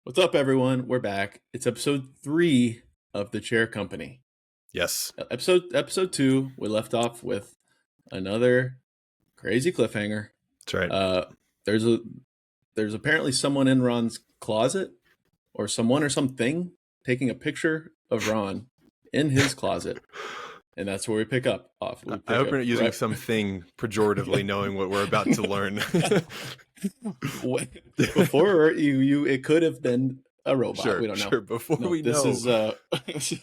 What's up, everyone? We're back. It's episode 3 of The Chair Company. Yes. Episode 2, we left off with another crazy cliffhanger. That's right. There's apparently someone in Ron's closet, or someone or something taking a picture of Ron in his closet, and that's where we pick up off. I hope you're not using something pejoratively, knowing what we're about to learn. Before it could have been a robot. Sure, we don't know. Sure. Before we this know, is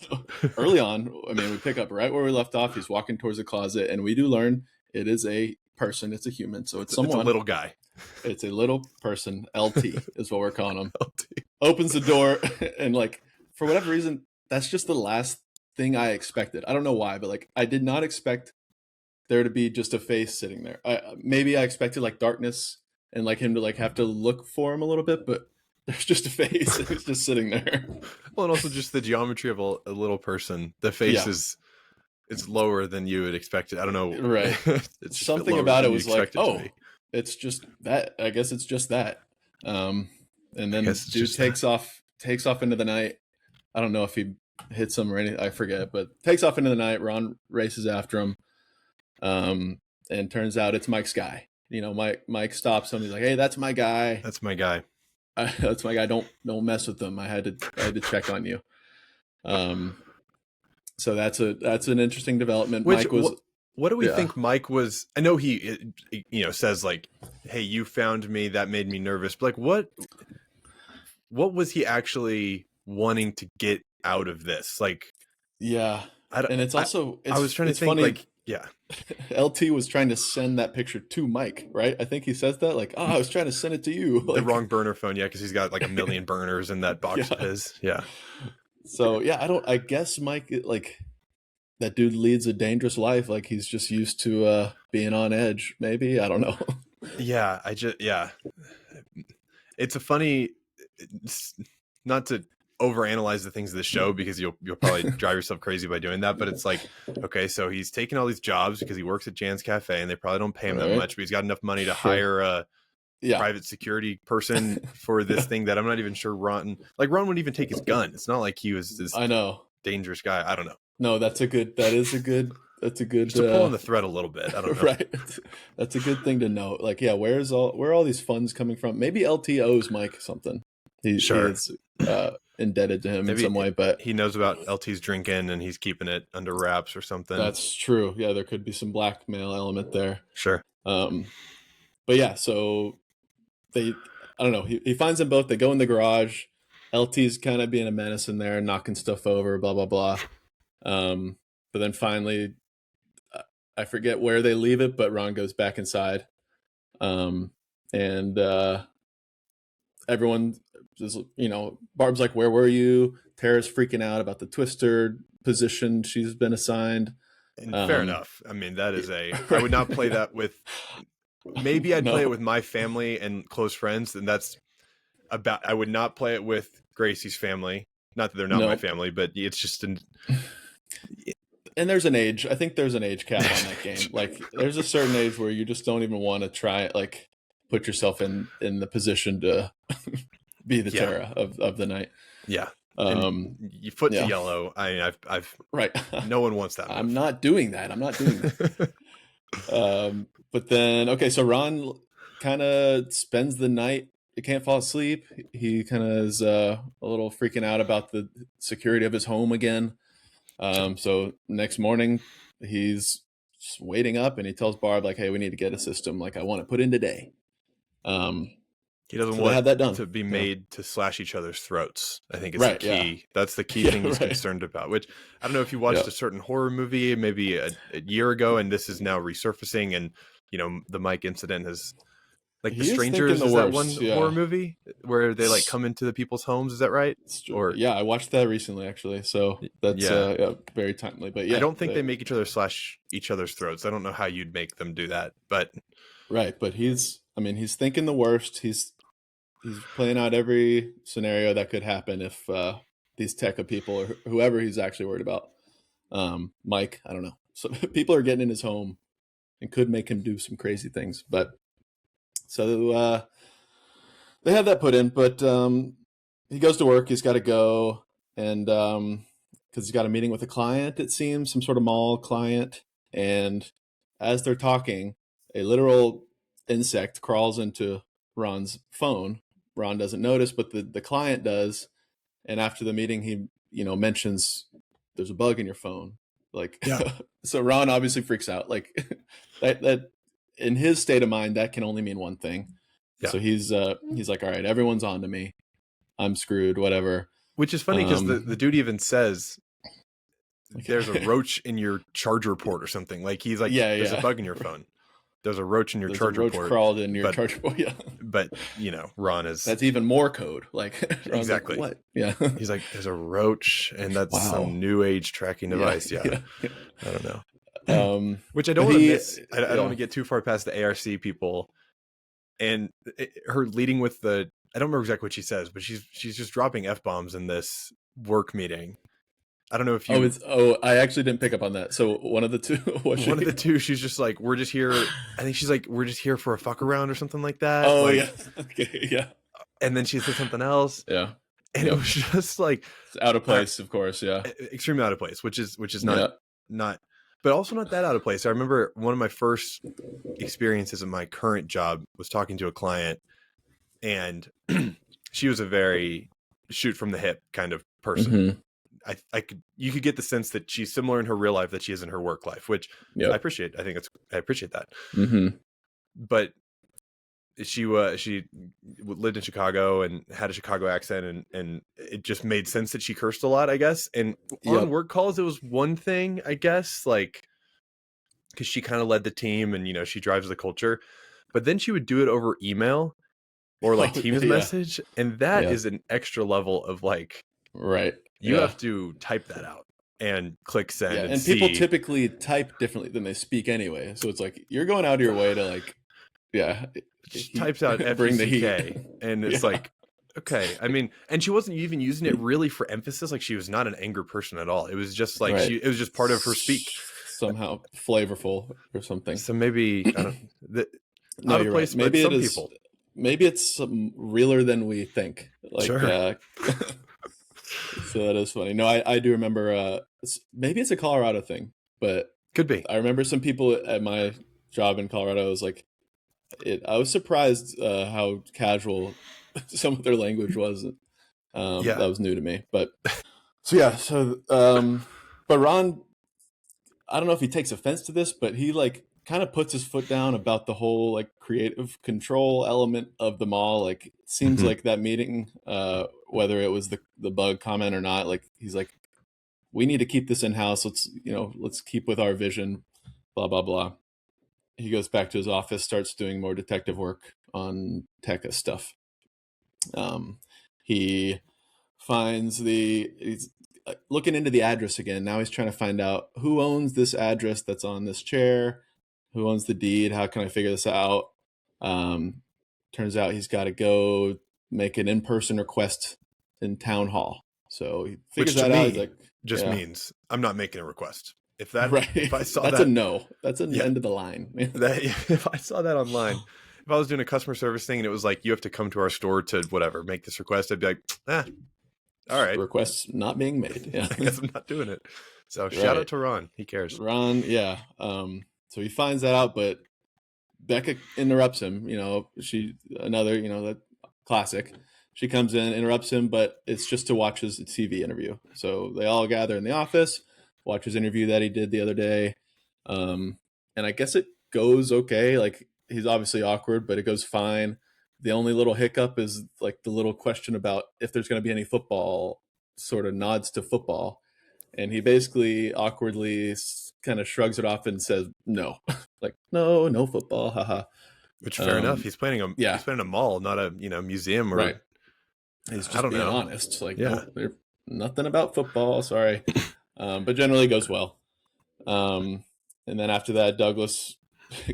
early on. I mean, we pick up right where we left off. He's walking towards the closet, and we do learn it is a person. It's a human, so it's someone. It's a little guy. It's a little person. LT is what we're calling him. LT opens the door, and for whatever reason, that's just the last thing I expected. I don't know why, but I did not expect there to be just a face sitting there. Maybe I expected darkness and him to have to look for him a little bit, but there's just a face and he's just sitting there. Well, and also just the geometry of a little person. The face is lower than you would expect it. I don't know. Right. It's something about it was it's just that. I guess it's just that. And then dude takes off into the night. I don't know if he hits him or anything. I forget, but takes off into the night. Ron races after him. And turns out it's Mike's guy. Mike stops him. He's like, "Hey, that's my guy. That's my guy. That's my guy. Don't mess with him. I had to check on you." So that's an interesting development. Mike was. What do we think Mike was? I know he says "Hey, you found me. That made me nervous." But what was he actually wanting to get out of this? I was trying to think. Funny. LT was trying to send that picture to Mike, right? I think he says that I was trying to send it to you. The wrong burner phone, because he's got a million burners in that box of his. Yeah. So I guess Mike, that dude leads a dangerous life. He's just used to being on edge. Maybe, I don't know. It's a funny, not to overanalyze the things of the show because you'll probably drive yourself crazy by doing that, but it's okay, so he's taking all these jobs because he works at Jan's Cafe and they probably don't pay him that much, but he's got enough money to hire a private security person for this thing that I'm not even sure Ron wouldn't even take his gun. It's not like he was this dangerous guy. I don't know. No, that's a good just to pull on the thread a little bit. I don't know. Right. That's a good thing to know. Where are all these funds coming from? Maybe LT owes Mike something. He's indebted to him in some way, but he knows about LT's drinking and he's keeping it under wraps or something. That's true. Yeah, there could be some blackmail element there. Sure. But yeah, so I don't know. He finds them both. They go in the garage. LT's kind of being a menace in there, knocking stuff over, blah blah blah. But then finally, I forget where they leave it, but Ron goes back inside, and everyone. Barb's like, "Where were you?" Tara's freaking out about the twister position she's been assigned. And fair enough. I mean, that is I would not play that with. Maybe I'd play it with my family and close friends, and that's about. I would not play it with Gracie's family. Not that they're not my family, but it's just an. And there's an age. I think there's an age cap on that game. There's a certain age where you just don't even want to try it. Put yourself in the position to. Be the Tara of the night. Yeah. You foot to yellow. I mean, I've right. No one wants that. I'm not doing that. But then, so Ron kind of spends the night. He can't fall asleep. He kind of is a little freaking out about the security of his home again. So next morning, he's just waiting up and he tells Barb, "Hey, we need to get a system. I want to put in today." He doesn't want that done. To be made to slash each other's throats. I think is the key. Yeah. That's the key thing he's concerned about, which I don't know if you watched a certain horror movie maybe a year ago, and this is now resurfacing, and the Mike incident has The Strangers is that one horror movie where they come into the people's homes. Is that right? I watched that recently actually. So that's very timely. But I don't think they make each other slash each other's throats. I don't know how you'd make them do that, but right. But he's thinking the worst. He's playing out every scenario that could happen if these Tekka people or whoever he's actually worried about. Mike, I don't know. So people are getting in his home and could make him do some crazy things. But so they have that put in. But he goes to work. He's got to go, and because he's got a meeting with a client, it seems, some sort of mall client. And as they're talking, a literal insect crawls into Ron's phone. Ron doesn't notice, but the client does. And after the meeting, he mentions there's a bug in your phone. Like, Yeah. So Ron obviously freaks out. Like that in his state of mind, that can only mean one thing. Yeah. So he's like, all right, everyone's on to me. I'm screwed, whatever. Which is funny because the dude even says there's a roach in your charger port or something. Like he's like, there's a bug in your phone. There's a roach in your charger port. There's a roach crawled in your charger port. Yeah. But Ron is. That's even more code. Like exactly. Like, what? Yeah. He's like, there's a roach, and that's some new age tracking device. Yeah. I don't know. Which I don't want to miss. I don't want to get too far past the ARC people, and her leading with the. I don't remember exactly what she says, but she's just dropping F-bombs in this work meeting. I don't know if you. I actually didn't pick up on that. So one of the two. One of the two. She's just like, we're just here. I think she's like, we're just here for a fuck around or something like that. Oh like, yeah. Okay. Yeah. And then she said something else. Yeah. And it was just like it's out of place, of course. Yeah. Extremely out of place, which is not, but also not that out of place. I remember one of my first experiences in my current job was talking to a client, and she was a very shoot from the hip kind of person. Mm-hmm. You could get the sense that she's similar in her real life that she is in her work life, which I appreciate. I appreciate that. Mm-hmm. But she lived in Chicago and had a Chicago accent, and it just made sense that she cursed a lot, I guess. And on work calls, it was one thing, I guess, like because she kind of led the team and she drives the culture. But then she would do it over email or like Teams message, and that is an extra level of like you have to type that out and click send. And people typically type differently than they speak anyway. So it's like you're going out of your way to like, she types out bring the heat, and it's like, okay. I mean, and she wasn't even using it really for emphasis. Like she was not an anger person at all. It was just like it was just part of her speak. Somehow flavorful or something. So maybe I don't. No, you're right. Maybe it is. People. Maybe it's realer than we think. Like, sure. So that is funny. No, I do remember. Maybe it's a Colorado thing, but could be. I remember some people at my job in Colorado. Was like, I was surprised how casual some of their language was. That was new to me. But but Ron, I don't know if he takes offense to this, but he like kind of puts his foot down about the whole like creative control element of the mall. Like it seems like that meeting, whether it was the bug comment or not, like he's like, we need to keep this in house. Let's keep with our vision, blah, blah, blah. He goes back to his office, starts doing more detective work on Tekka stuff. He finds he's looking into the address again. Now he's trying to find out who owns this address that's on this chair. Who owns the deed? How can I figure this out? Turns out he's got to go make an in-person request in town hall. So he figures that out. He's like, means I'm not making a request. If that, if I saw that's a no. That's an end of the line. If I saw that online, if I was doing a customer service thing and it was like, you have to come to our store to whatever, make this request, I'd be like, all right. Request not being made. Yeah. I guess I'm not doing it. So shout out to Ron. He cares. Ron. Yeah. So he finds that out, but Becca interrupts him. That classic. She comes in, interrupts him, but it's just to watch his TV interview. So they all gather in the office, watch his interview that he did the other day. And I guess it goes okay. Like he's obviously awkward, but it goes fine. The only little hiccup is like the little question about if there's going to be any football, sort of nods to football. And he basically awkwardly kind of shrugs it off and says, no, like, no football. Haha. Which fair enough. He's playing a mall, not a, museum or He's just being honest. Like, no, there's nothing about football. Sorry. But generally goes well. And then after that, Douglas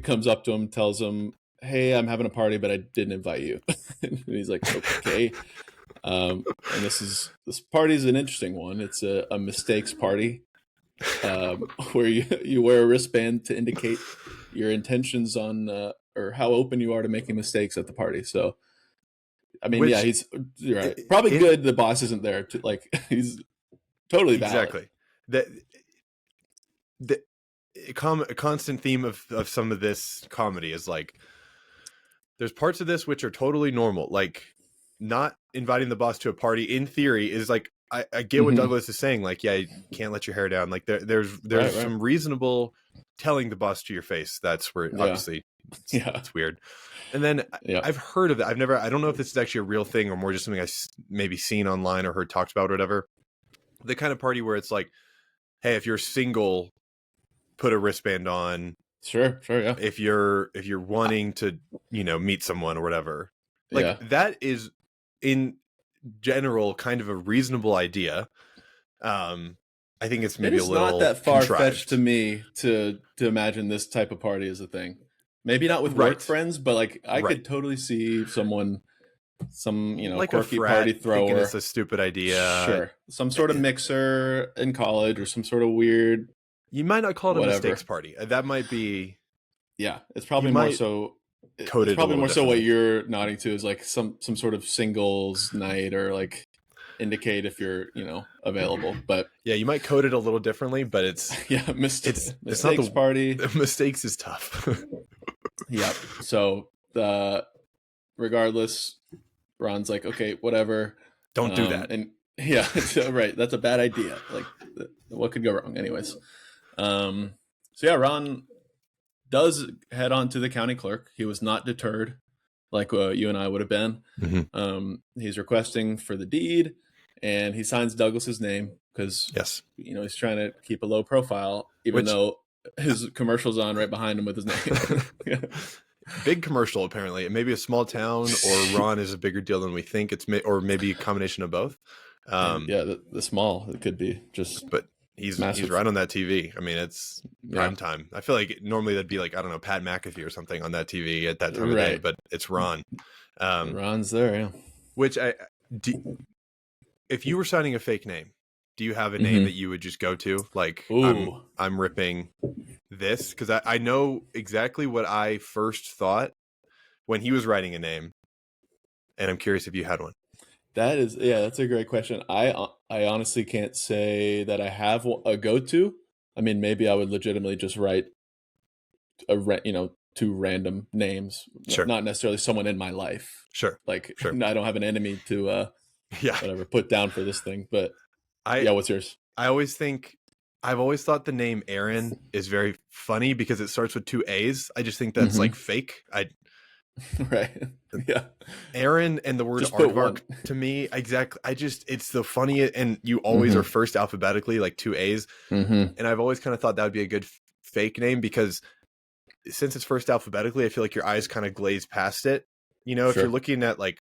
comes up to him, tells him, hey, I'm having a party, but I didn't invite you. And he's like, okay. And this party is an interesting one. It's a mistakes party where you wear a wristband to indicate your intentions on or how open you are to making mistakes at the party. So I mean, yeah, you're right. Probably good. The boss isn't there. Like he's totally valid. Exactly. A constant theme of some of this comedy is like there's parts of this which are totally normal, like not inviting the boss to a party in theory is like I get what Douglas is saying, like, yeah, you can't let your hair down, like there's some reasonable telling the boss to your face. That's where obviously it's weird. And then I've heard of it. I don't know if this is actually a real thing or more just something I maybe seen online or heard talked about or whatever. The kind of party where it's like, hey, if you're single, put a wristband on. Sure, yeah. If you're wanting to, meet someone or whatever, like that is in general kind of a reasonable idea. I think it's maybe a little not that far-fetched to me to imagine this type of party as a thing. Maybe not with work friends, but like I could totally see someone, like quirky party thrower thinking it's a stupid idea. Sure, some sort of mixer in college or some sort of weird. You might not call it a mistakes party. That might be. Yeah, it's probably more so. Coded. It's probably more so what you're nodding to is like some sort of singles night or like indicate if you're available. But yeah, you might code it a little differently, but it's mistakes not the party. Mistakes is tough. Yeah. So regardless, Ron's like, okay, whatever. Don't do that. And yeah, right. That's a bad idea. Like, what could go wrong? Anyways. So yeah, Ron does head on to the county clerk. He was not deterred like you and I would have been. Mm-hmm. He's requesting for the deed, and he signs Douglas's name because he's trying to keep a low profile, even though his commercial's on right behind him with his name. Big commercial, apparently. It may be a small town, or Ron is a bigger deal than we think. Or maybe a combination of both. The small, it could be just, but he's right on that TV. I mean, it's prime time. I feel like normally that'd be like, I don't know, Pat McAfee or something on that TV at that time of day, but it's Ron. Ron's there, yeah. Which if you were signing a fake name, do you have a name that you would just go to? Like, I'm ripping this because I know exactly what I first thought when he was writing a name, and I'm curious if you had one. That's a great question. I honestly can't say that I have a go-to. I mean, maybe I would legitimately just write two random names, not necessarily someone in my life. Sure. Like, I don't have an enemy to whatever put down for this thing. But what's yours? I've always thought the name Aaron is very funny because it starts with two A's. I just think that's like fake. Right. Yeah. Aaron and the word aardvark to me, exactly. It's the funniest, and you always are first alphabetically, like two A's. And I've always kind of thought that would be a good fake name because since it's first alphabetically, I feel like your eyes kind of glaze past it. If you're looking at like,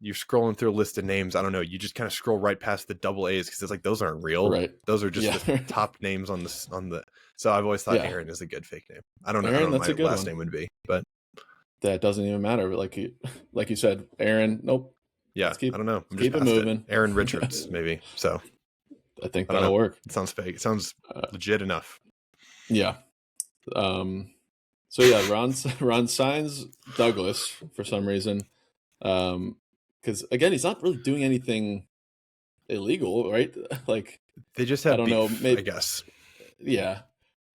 you're scrolling through a list of names, I don't know, you just kind of scroll right past the double A's because it's like, those aren't real. Right. Those are just the top names on the. So I've always thought Aaron is a good fake name. I don't know what my last name would be, but. That doesn't even matter. Like you said, Aaron. Nope. Yeah, I don't know. Keep it moving. Aaron Richards, maybe. So I think that'll work. It sounds fake. It sounds legit enough. Yeah. So yeah, Ron signs Douglas for some reason, because again, he's not really doing anything illegal, right? Like they just have. I don't know. Maybe, I guess. Yeah.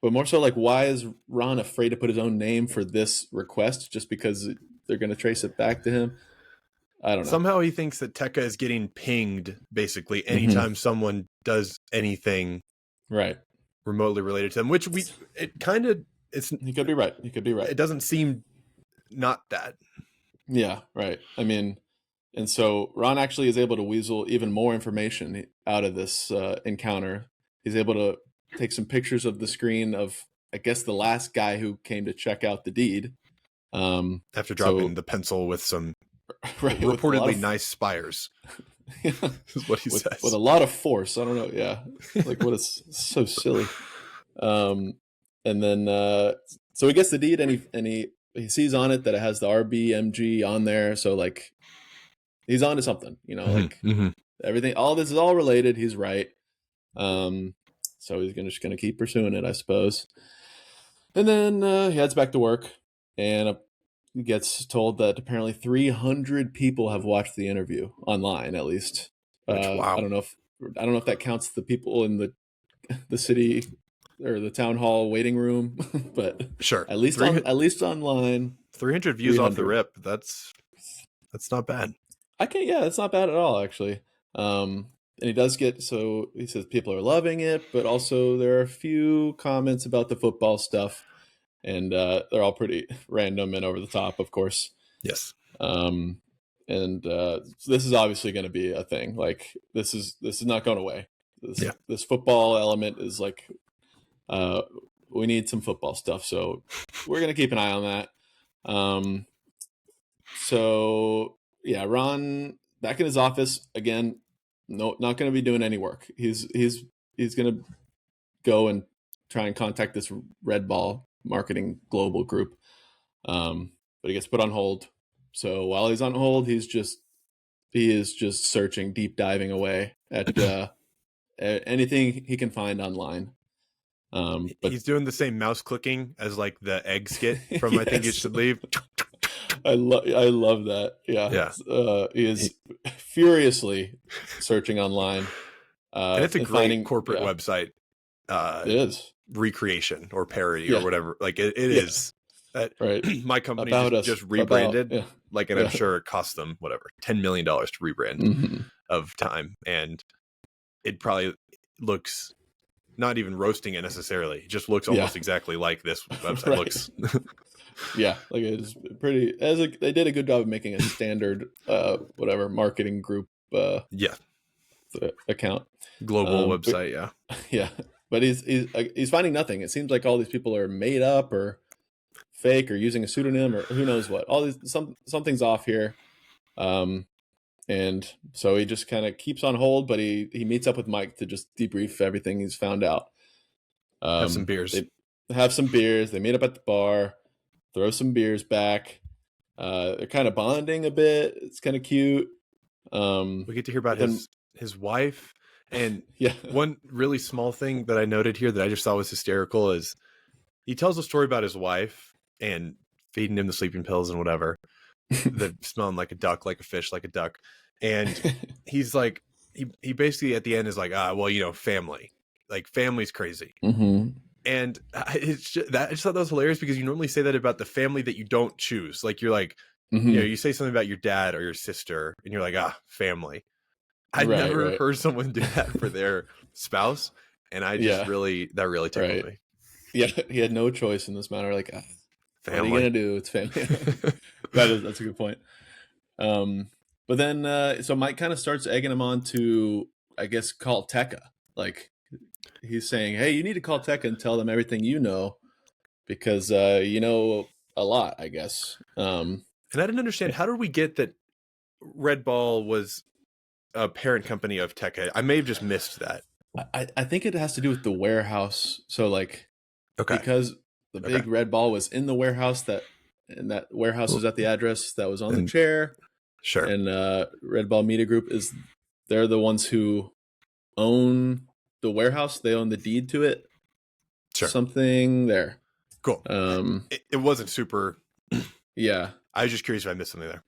But more so, like, why is Ron afraid to put his own name for this request just because they're going to trace it back to him? I don't know. Somehow he thinks that Tekka is getting pinged, basically, anytime someone does anything remotely related to them, which he could be right. He could be right. It doesn't seem not that. Yeah, right. I mean, and so Ron actually is able to weasel even more information out of this encounter. He's able to take some pictures of the screen of, I guess, the last guy who came to check out the deed. After dropping the pencil with some reportedly nice spires. Is what he says. With a lot of force. I don't know. Yeah. Like, what is so silly. And then, so he gets the deed and he sees on it that it has the RBMG on there. So, like, he's on to something, like everything, all this is all related. He's right. So he's just going to keep pursuing it, I suppose. And then he heads back to work. And gets told that apparently 300 people have watched the interview online, at least. Wow. I don't know if that counts the people in the city or the town hall waiting room, but sure, at least online. 300 views off the rip. That's not bad. Yeah, it's not bad at all, actually. And he does he says people are loving it, but also there are a few comments about the football stuff, and they're all pretty random and over the top, of course. Yes. And this is obviously going to be a thing. Like this is not going away. This football element is like, we need some football stuff, so we're going to keep an eye on that. So yeah, Ron back in his office again. No, not going to be doing any work. He's going to go and try and contact this Red Ball marketing global group. But he gets put on hold. So while he's on hold, he is just searching, deep diving away at anything he can find online. But he's doing the same mouse clicking as like the egg skit from I Think You Should Leave. I love that. Yeah. He is furiously searching online. And it's a great corporate website. It is. Recreation or parody or whatever. Like it is. Right. My company just rebranded. And I'm sure it cost them whatever $10 million to rebrand of time, and it probably looks not even roasting it necessarily. It just looks almost exactly like this website looks. Yeah, like it's pretty. They did a good job of making a standard marketing group account, global website. Yeah, but he's finding nothing. It seems like all these people are made up or fake or using a pseudonym or who knows what. All these something's off here, and so he just kind of keeps on hold. But he meets up with Mike to just debrief everything he's found out. Have some beers. They meet up at the bar, throw some beers back. They're kind of bonding a bit. It's kind of cute. We get to hear about his wife. And one really small thing that I noted here that I just thought was hysterical is he tells a story about his wife and feeding him the sleeping pills and whatever, that smelling like a duck, like a fish, like a duck. And he's like, he basically at the end is like, family, like family's crazy. Mm-hmm. And I just thought that was hilarious because you normally say that about the family that you don't choose. Like you're like, you say something about your dad or your sister and you're like, family. I never heard someone do that for their spouse. And I just that really tickled me. Yeah. He had no choice in this matter. Like, family. What are you going to do? It's family. That's a good point. But then, so Mike kind of starts egging him on to, I guess, call Tekka. Like he's saying, hey, you need to call Tekka and tell them everything you know because you know a lot, I guess. And I didn't understand, how did we get that Red Ball was a parent company of Tekka? I may have just missed that. I think it has to do with the warehouse. So like, because the big Red Ball was in the warehouse, and that warehouse was at the address that was on the chair. Sure. And Red Ball Media Group they're the ones who own the warehouse. They own the deed to it. Sure. Something there. Cool. It wasn't super. Yeah. I was just curious if I missed something there.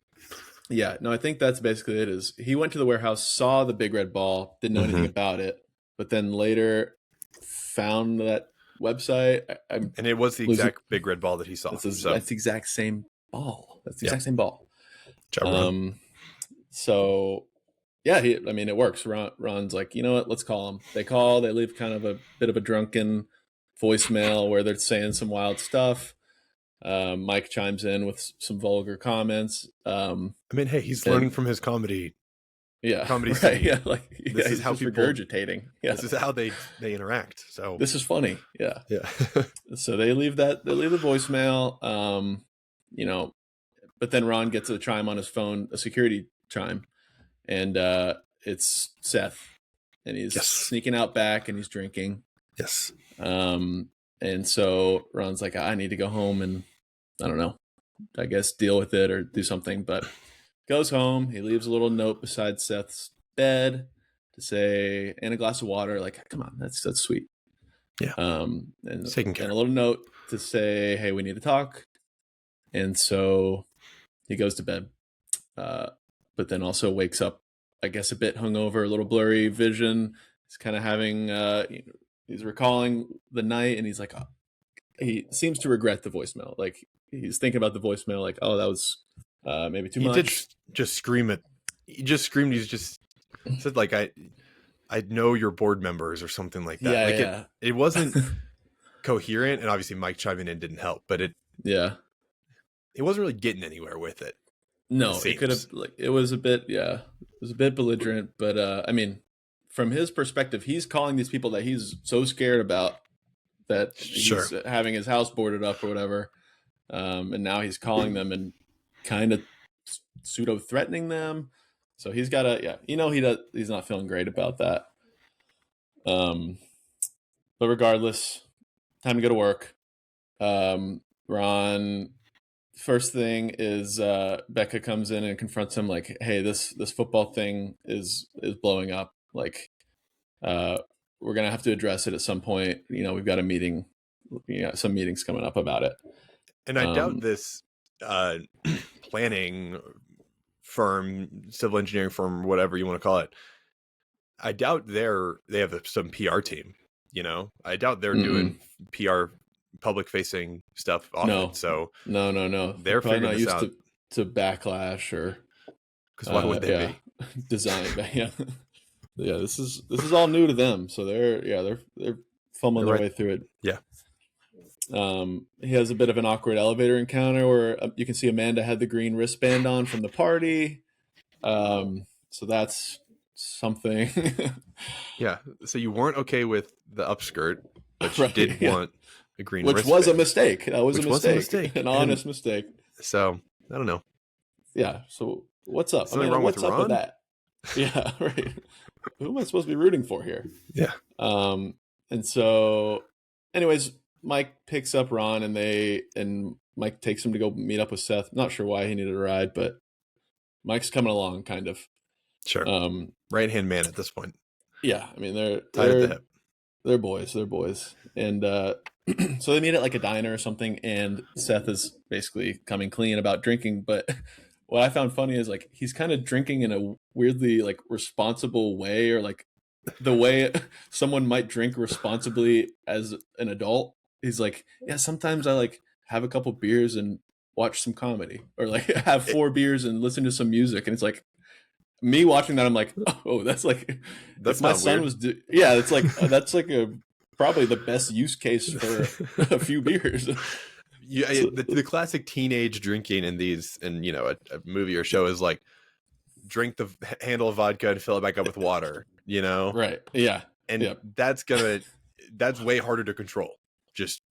Yeah. No, I think that's basically it. Is he went to the warehouse, saw the big Red Ball, didn't know anything about it, but then later found that website. And it was the exact big Red Ball that he saw. That's the exact same ball. That's the exact same ball. So yeah, it works. Ron's like, you know what? Let's call him. They call. They leave kind of a bit of a drunken voicemail where they're saying some wild stuff. Mike chimes in with some vulgar comments. Hey, he's learning from his comedy. Yeah, comedy. Right, yeah, like this is how people regurgitating. Yeah, this is how they interact. So this is funny. Yeah. So they leave the voicemail. But then Ron gets a chime on his phone, a security chime, and it's Seth, and he's sneaking out back and he's drinking. Yes. And so Ron's like, I need to go home and I don't know, I guess deal with it or do something. But goes home. He leaves a little note beside Seth's bed to say, and a glass of water. Like, come on, that's sweet. Yeah. And taking care. And a little note to say, hey, we need to talk. And so he goes to bed, but then also wakes up, I guess, a bit hungover, a little blurry vision. He's kind of having, he's recalling the night, and he's like, he seems to regret the voicemail. Like, he's thinking about the voicemail, like, oh, that was maybe too much. He did just scream it. He just screamed. He's just said, like, I know your board members or something like that. Yeah, like yeah. It wasn't coherent, and obviously Mike chiming in didn't help, but it wasn't really getting anywhere with it. No, it could have, like, it was a bit belligerent, but I mean, from his perspective, he's calling these people that he's so scared about that he's having his house boarded up or whatever, and now he's calling them and kind of pseudo threatening them. So he's got to, he's not feeling great about that. But regardless, time to go to work. Ron, first thing is Becca comes in and confronts him like, hey, this football thing is blowing up. Like, we're going to have to address it at some point. We've got a meeting, some meetings coming up about it. And I doubt this planning firm, civil engineering firm, whatever you want to call it, I doubt they have some PR team. I doubt they're doing PR, public facing stuff often. So no, they're probably not used out. to backlash, or because why would they be design? Yeah. This is all new to them, so they're fumbling their way through it. Yeah. He has a bit of an awkward elevator encounter where you can see Amanda had the green wristband on from the party. So that's something. Yeah. So you weren't okay with the upskirt, but you did want a green wristband. Which was a mistake. That was a mistake. An honest mistake. So I don't know. Yeah. So what's up? Something wrong what's with up Ron? with that? Yeah, right. Who am I supposed to be rooting for here? Yeah. And so anyways, Mike picks up Ron, and Mike takes him to go meet up with Seth. Not sure why he needed a ride, but Mike's coming along, kind of. Sure. Right-hand man at this point. Yeah, I mean, they're tied at the hip. They're boys. And so they meet at like a diner or something, and Seth is basically coming clean about drinking. But what I found funny is, like, he's kind of drinking in a weirdly, like, responsible way, or like the way someone might drink responsibly as an adult. He's like, yeah, sometimes I like have a couple beers and watch some comedy, or like have 4 beers and listen to some music. And it's like, me watching that, I'm like, oh, that's my son was it's like that's like probably the best use case for a few beers. Yeah, the classic teenage drinking in these, and a movie or show is like, drink the handle of vodka and fill it back up with water. Right? Yeah, and that's way harder to control. Just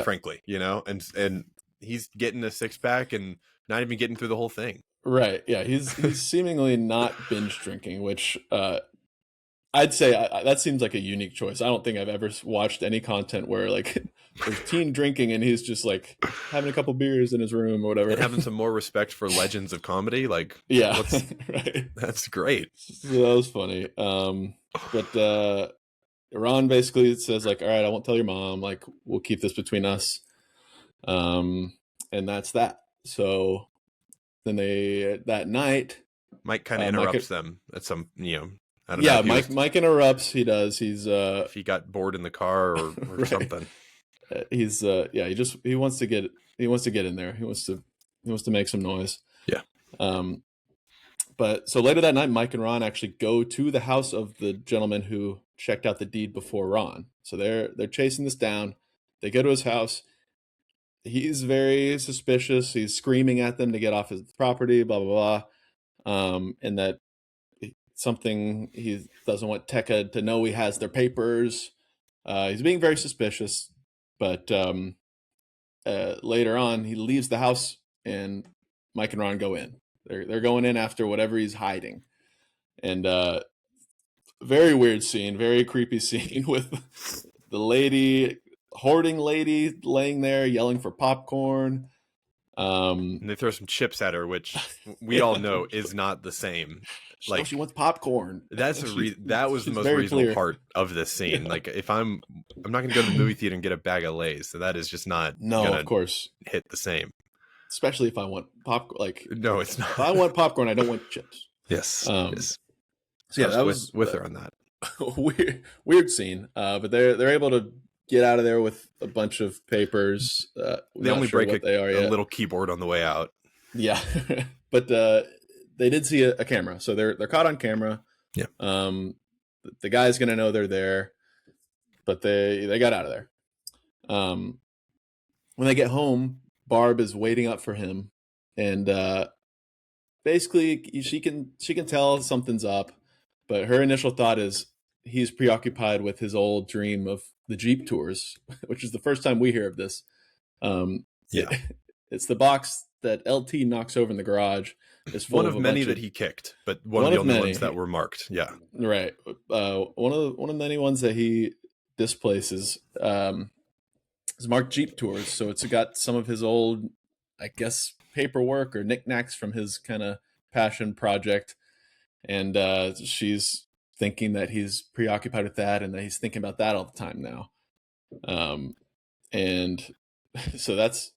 frankly, and he's getting a 6-pack and not even getting through the whole thing. Right. Yeah. He's seemingly not binge drinking, which I'd say that seems like a unique choice. I don't think I've ever watched any content where like there's teen drinking and he's just like having a couple beers in his room or whatever. And having some more respect for legends of comedy. Like, yeah, right. That's great. So that was funny. But Ron basically says like, all right, I won't tell your mom. Like, we'll keep this between us. And that's that. So then that night, Mike kind of interrupts them at some, I don't know. Mike interrupts. He does. He's if he got bored in the car or right. something. He's he wants to get in there. He wants to make some noise. Yeah. But so later that night, Mike and Ron actually go to the house of the gentleman who checked out the deed before Ron. So they're chasing this down. They go to his house. He's very suspicious. He's screaming at them to get off his property, blah, blah, blah. And that something he doesn't want Tekka to know he has their papers. He's being very suspicious. But later on, he leaves the house and Mike and Ron go in. They're going in after whatever he's hiding. And very weird scene, very creepy scene with the hoarding lady laying there yelling for popcorn. And they throw some chips at her, which we all know is not the same. Like, she wants popcorn. That was the most reasonable part of this scene. Yeah. Like, if I'm not going to go to the movie theater and get a bag of Lay's, so that is just not of course hit the same. especially if I want popcorn. Like, no, it's not. If I want popcorn, I don't want chips. Yes. Yes. So yeah, that was with her on that. weird scene. But they're able to get out of there with a bunch of papers. They only break a little keyboard on the way out. Yeah, but they did see a camera, so they're caught on camera. Yeah. The guy's gonna know they're there, but they got out of there. When they get home, Barb is waiting up for him, and basically she can tell something's up, but her initial thought is he's preoccupied with his old dream of the Jeep tours, which is the first time we hear of this. It's the box that LT knocks over in the garage. Is full one of many that he kicked, but one of the only ones that were marked. Yeah, right. One of the many ones that he displaces is marked Jeep tours. So it's got some of his old, I guess, paperwork or knickknacks from his kind of passion project, and she's thinking that he's preoccupied with that and that he's thinking about that all the time now. And so that's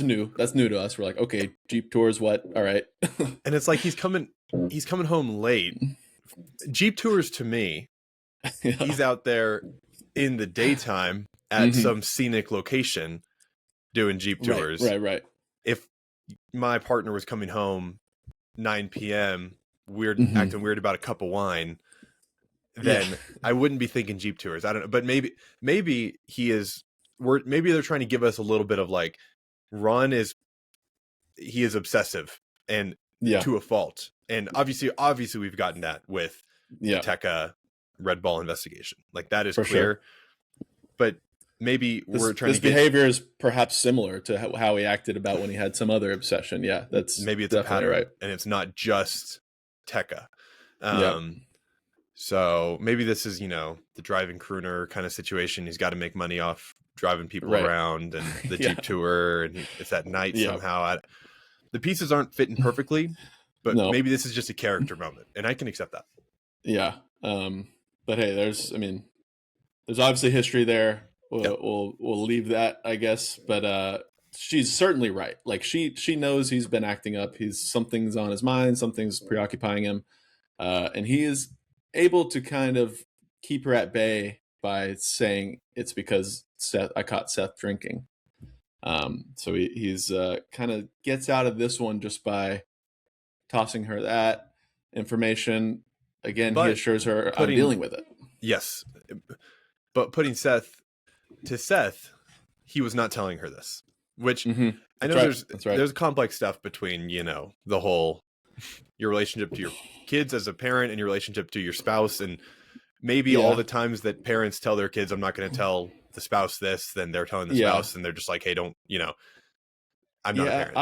new. That's new to us. We're like, okay, Jeep tours, what? All right. And it's like he's coming home late. Jeep tours to me, he's out there in the daytime at some scenic location doing Jeep tours. Right. If my partner was coming home 9 p.m., acting weird about a cup of wine, then I wouldn't be thinking Jeep tours. I don't know, but maybe he is. Maybe they're trying to give us a little bit of like, Ron is obsessive and to a fault, and obviously we've gotten that with the Tekka Red Ball investigation. Like that is for clear. Sure. But maybe we're trying. This behavior is perhaps similar to how he acted about when he had some other obsession. Yeah, that's maybe it's a pattern, right? And it's not just Tekka. So maybe this is the driving crooner kind of situation. He's got to make money off driving people around and the Jeep tour, and it's at night somehow. The pieces aren't fitting perfectly, but maybe this is just a character moment, and I can accept that. Yeah. But hey, there's obviously history there. We'll leave that, I guess. But she's certainly right. Like she knows he's been acting up. Something's on his mind. Something's preoccupying him, and he is able to kind of keep her at bay by saying it's because I caught Seth drinking. So he's kind of gets out of this one just by tossing her that information. Again, he assures her I'm dealing with it. Yes. But putting Seth, he was not telling her this, which I know there's complex stuff between, the whole, your relationship to your kids as a parent and your relationship to your spouse. And maybe all the times that parents tell their kids, I'm not going to tell the spouse this, then they're telling the spouse and they're just like, hey, don't, I'm not a parent.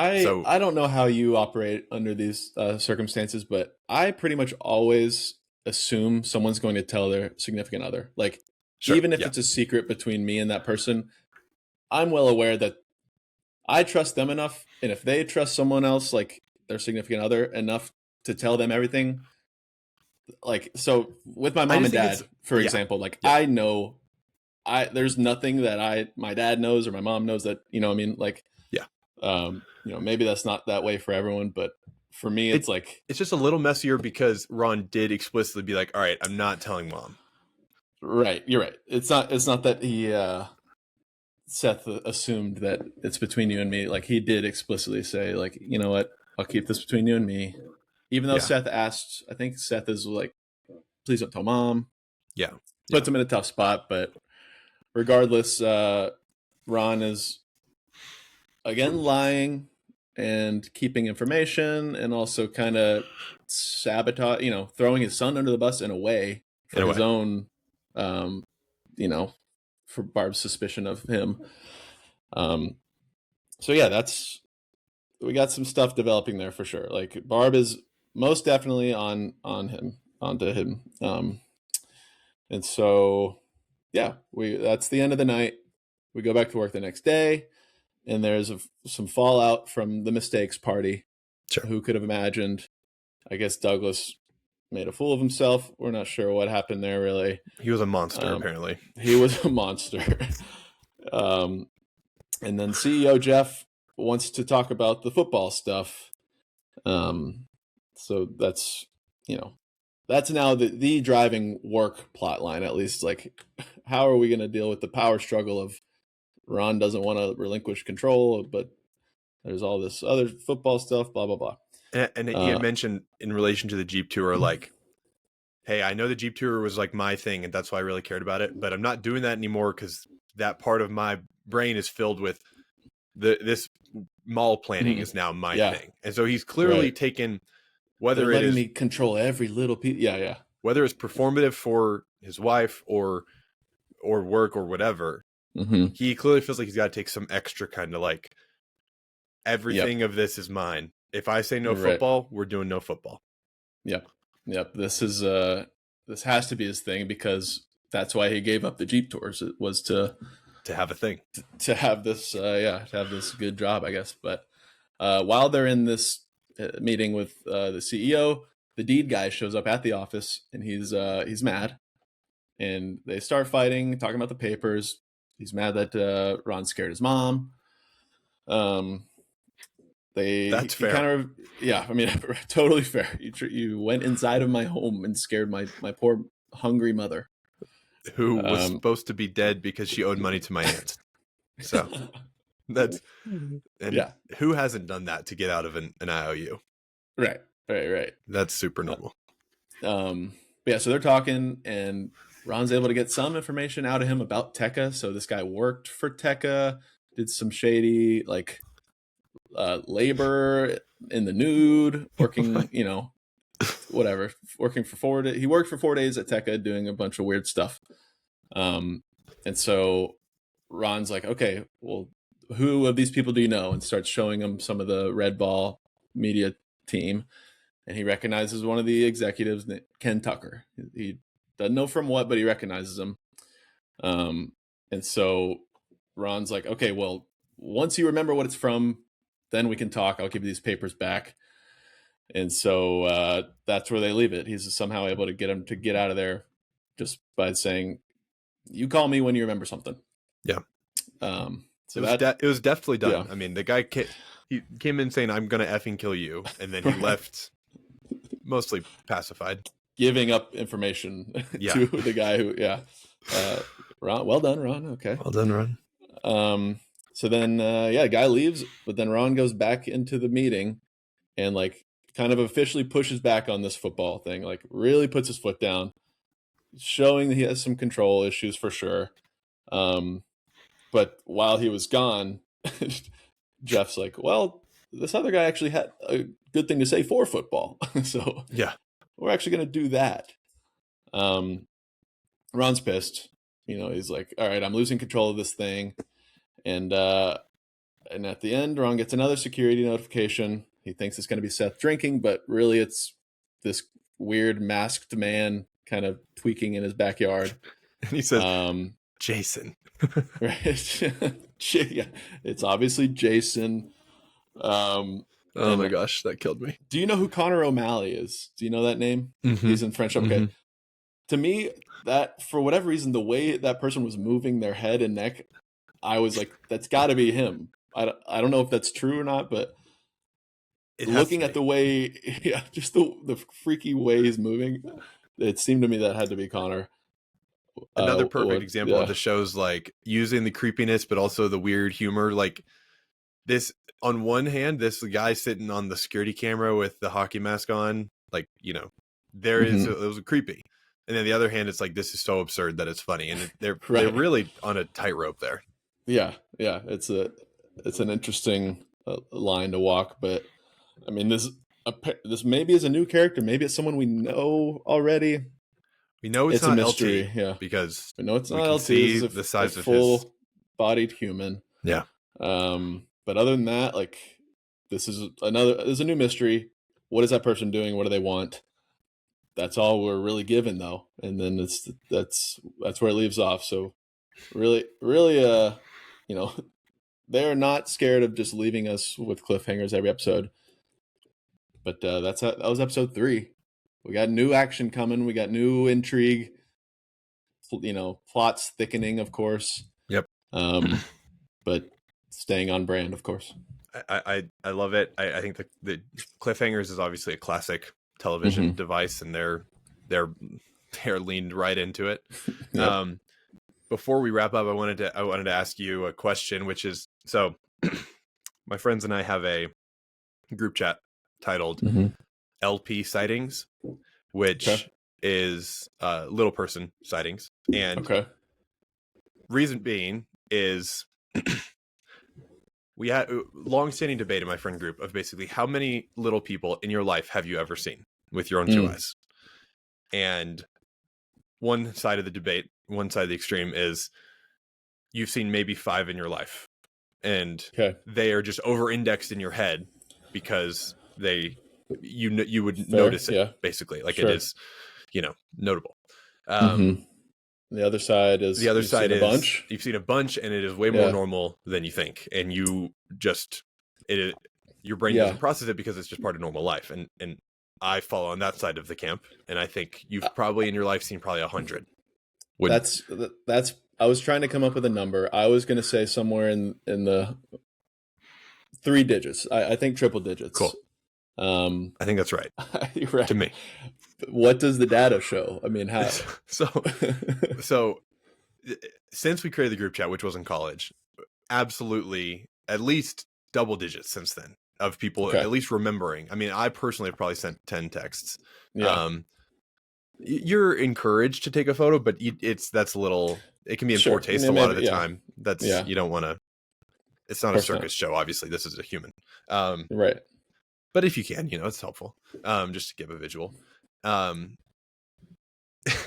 I don't know how you operate under these circumstances, but I pretty much always assume someone's going to tell their significant other. Like, even if it's a secret between me and that person, I'm well aware that I trust them enough. And if they trust someone else, like their significant other, enough to tell them everything, like, so with my mom and dad, for example, like I know there's nothing that my dad knows or my mom knows that, like, maybe that's not that way for everyone, but for me, it's like, it's just a little messier because Ron did explicitly be like, all right, I'm not telling mom. Right. You're right. It's not that he, Seth assumed that it's between you and me. Like he did explicitly say like, you know what, I'll keep this between you and me. Even though Seth asked, I think Seth is like, please don't tell mom. Yeah. Puts him in a tough spot, but regardless, Ron is again lying and keeping information and also kind of sabotage, throwing his son under the bus in a way for his own, for Barb's suspicion of him. So yeah, we got some stuff developing there for sure. Like Barb is most definitely onto him. And so, yeah, that's the end of the night. We go back to work the next day, and there's some fallout from the mistakes party. Sure. Who could have imagined? I guess Douglas made a fool of himself. We're not sure what happened there, really. He was a monster, apparently. He was a monster. And then CEO Jeff wants to talk about the football stuff. So that's, that's now the driving work plot line, at least. Like, how are we going to deal with the power struggle of Ron doesn't want to relinquish control, but there's all this other football stuff, blah, blah, blah. And he had mentioned in relation to the Jeep tour, like, hey, I know the Jeep tour was like my thing, and that's why I really cared about it, but I'm not doing that anymore because that part of my brain is filled with this mall planning is now my thing. And so he's clearly taken, whether They're letting it is me control every little piece. Yeah. Whether it's performative for his wife or work or whatever, he clearly feels like he's got to take some extra kind of like, everything of this is mine. If I say no football, we're doing no football. Yep. This has to be his thing, because that's why he gave up the Jeep tours. It was to have a thing, to have this, to have this good job, I guess. But while they're in this meeting with the CEO, the deed guy shows up at the office, and he's mad, and they start fighting, talking about the papers. He's mad that Ron scared his mom. That's fair. I mean, totally fair. You went inside of my home and scared my poor hungry mother, who was supposed to be dead because she owed money to my aunt. So that's who hasn't done that to get out of an IOU? Right. That's super normal. So they're talking, and Ron's able to get some information out of him about Tekka. So this guy worked for Tekka, did some shady labor in the nude, working, whatever, working for 4 days. He worked for 4 days at Tekka doing a bunch of weird stuff. And so Ron's like, okay, well, who of these people do you know? And starts showing him some of the Red Ball media team. And he recognizes one of the executives, Ken Tucker. He doesn't know from what, but he recognizes him. And so Ron's like, okay, well, once you remember what it's from, then we can talk. I'll give you these papers back. And so that's where they leave it. He's somehow able to get him to get out of there just by saying, you call me when you remember something. Yeah. So it was definitely done. Yeah. I mean, the guy he came in saying, I'm going to effing kill you. And then he left mostly pacified. Giving up information to the guy who, Ron, well done, Ron. Okay. Well done, Ron. So then, the guy leaves, but then Ron goes back into the meeting and like kind of officially pushes back on this football thing, like really puts his foot down, showing that he has some control issues for sure. But while he was gone, Jeff's like, well, this other guy actually had a good thing to say for football. So we're actually going to do that. Ron's pissed. He's like, all right, I'm losing control of this thing. And at the end, Ron gets another security notification. He thinks it's going to be Seth drinking, but really it's this weird masked man kind of tweaking in his backyard. And he says, Jason. Right. Yeah, it's obviously Jason. Oh my gosh, that killed me. Do you know who Connor O'Malley is? Do you know that name? Mm-hmm. He's in French. Okay. Mm-hmm. To me, that for whatever reason, the way that person was moving their head and neck, I was like, that's got to be him. I don't know if that's true or not, but looking at the way, just the freaky way he's moving, it seemed to me that had to be Connor. Another perfect example of the show's like using the creepiness, but also the weird humor. Like this, on one hand, this guy sitting on the security camera with the hockey mask on, like, there is, it was creepy. And then the other hand, it's like, this is so absurd that it's funny. And they're really on a tightrope there. Yeah. It's an interesting line to walk, but I mean, this maybe is a new character. Maybe it's someone we know already. We know it's not a mystery, LT, because we know it's not LT. See the size of full-bodied human. Yeah. But other than that, like, this is a new mystery. What is that person doing? What do they want? That's all we're really given, though, and then that's where it leaves off. So, really, they're not scared of just leaving us with cliffhangers every episode. But that was episode 3. We got new action coming. We got new intrigue. Plots thickening, of course. Yep. But staying on brand, of course. I love it. I think the cliffhangers is obviously a classic television device, and they're leaned right into it. Yep. Before we wrap up, I wanted to ask you a question, which is, so my friends and I have a group chat titled LP sightings, which is little person sightings, and reason being is we had a long-standing debate in my friend group of basically how many little people in your life have you ever seen with your own two eyes. And one side of the debate, one side of the extreme is you've seen maybe 5 in your life, and they are just over-indexed in your head because you would notice it basically, like it is, notable. The other side is you've seen a bunch, and it is way more normal than you think, and your brain doesn't process it because it's just part of normal life. And I fall on that side of the camp, and I think you've probably in your life seen probably 100. That's I was trying to come up with a number. I was going to say somewhere in the 3 digits. I think triple digits. Cool. I think that's right. Right. To me. What does the data show? I mean, how? So since we created the group chat, which was in college, absolutely at least double digits since then of people at least remembering. I mean, I personally have probably sent 10 texts. Yeah. You're encouraged to take a photo, but that's a little, it can be in poor taste a lot of the time. That's, you don't want to, it's not a circus show. Obviously, this is a human. Right. But if you can, it's helpful, just to give a visual.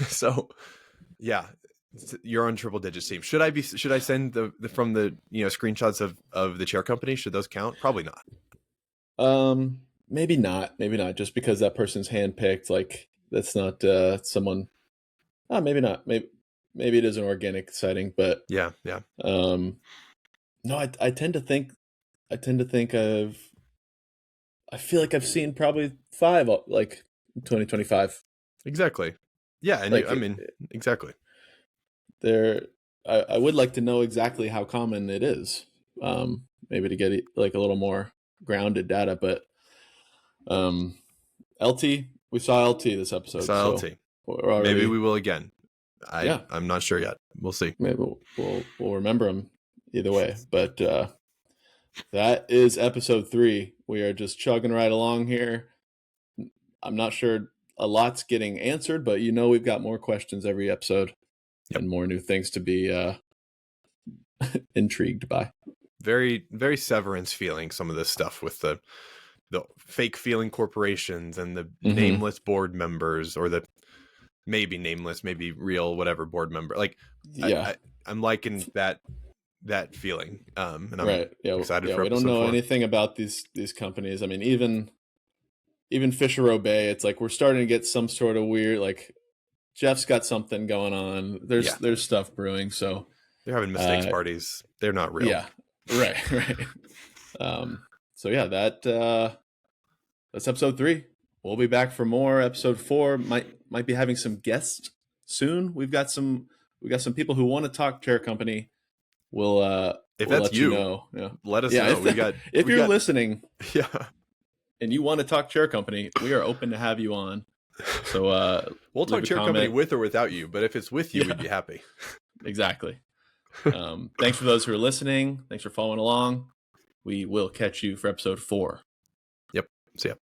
So yeah, you're on triple digits team. Should I send the from the screenshots of the chair company? Should those count? Probably not. Maybe not just because that person's handpicked. Like that's not someone. Maybe not. Maybe it is an organic sighting, but yeah. No, I tend to think of. I feel like I've seen probably 5 like 2025. Exactly. Yeah, and like, exactly. I would like to know exactly how common it is. Maybe to get like a little more grounded data, but LT, we saw LT this episode. LT. Maybe we will again. I'm not sure yet. We'll see. Maybe we'll remember him either way. But that is episode 3. We are just chugging right along here. I'm not sure a lot's getting answered, but we've got more questions every episode and more new things to be intrigued by. Very, very Severance feeling, some of this stuff with the fake feeling corporations and the nameless board members, or the maybe nameless, maybe real, whatever board member. Like, I'm liking that feeling. And I'm excited for episode 4. We don't know anything about these companies. I mean, even Fisher Obey, it's like we're starting to get some sort of weird, like Jeff's got something going on. There's stuff brewing. So they're having mistakes parties. They're not real. Yeah. Right. So yeah, that's episode 3. We'll be back for more. Episode 4 might be having some guests soon. We got some people who want to talk chair company. We'll if that's let you know. Yeah. Let us know. If you're listening, yeah, and you want to talk chair company, we are open to have you on. So we'll talk chair company with or without you, but if it's with you, we'd be happy. Exactly. Thanks for those who are listening. Thanks for following along. We will catch you for episode 4. Yep. See ya.